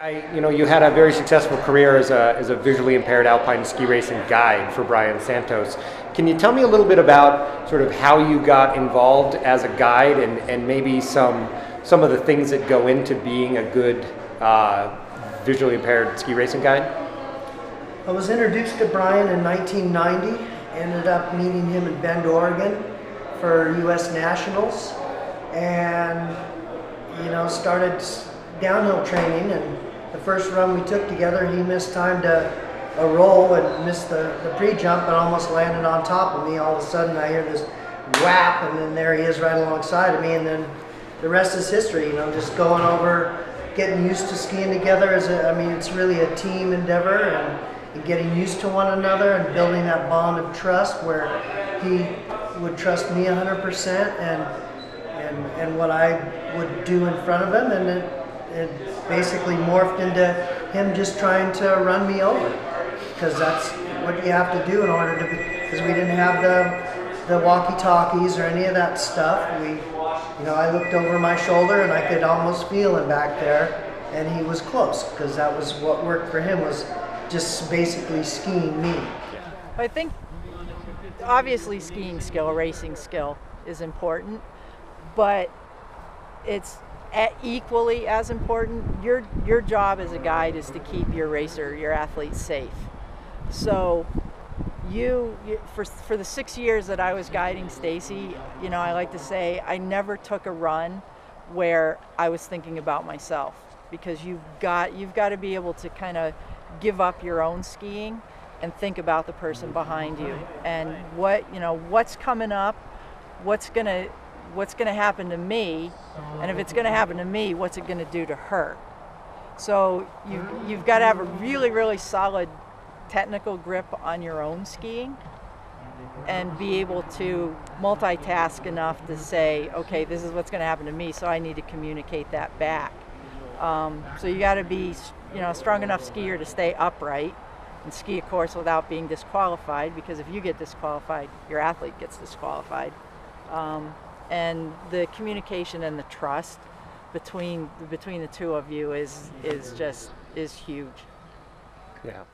You had a very successful career as a visually impaired alpine ski racing guide for Brian Santos. Can you tell me a little bit about sort of how you got involved as a guide and maybe some of the things that go into being a good visually impaired ski racing guide? I was introduced to Brian in 1990, ended up meeting him in Bend, Oregon for U.S. Nationals, and started downhill training. And the first run we took together, he mistimed a roll and missed the pre-jump and almost landed on top of me. All of a sudden I hear this whap, and then there he is right alongside of me, and then the rest is history. Just going over, getting used to skiing together it's really a team endeavor, and getting used to one another and building that bond of trust where he would trust me 100% and what I would do in front of him, and it basically morphed into him just trying to run me over, because that's what you have to do in order to because we didn't have the walkie-talkies or any of that stuff. I looked over my shoulder and I could almost feel him back there, and he was close, because that was what worked for him, was just basically skiing me. I think obviously skiing skill, racing skill is important, but it's equally as important. Your job as a guide is to keep your racer, your athlete, safe. So for the 6 years that I was guiding Staci, I like to say I never took a run where I was thinking about myself, because you've got to be able to kind of give up your own skiing and think about the person behind you, and what's coming up, what's gonna happen to me, and if it's gonna happen to me, what's it gonna do to her. So you've got to have a really, really solid technical grip on your own skiing and be able to multitask enough to say, okay, this is what's going to happen to me, so I need to communicate that back. So you got to be a strong enough skier to stay upright and ski a course without being disqualified, because if you get disqualified, your athlete gets disqualified. And the communication and the trust between the two of you is huge. Yeah.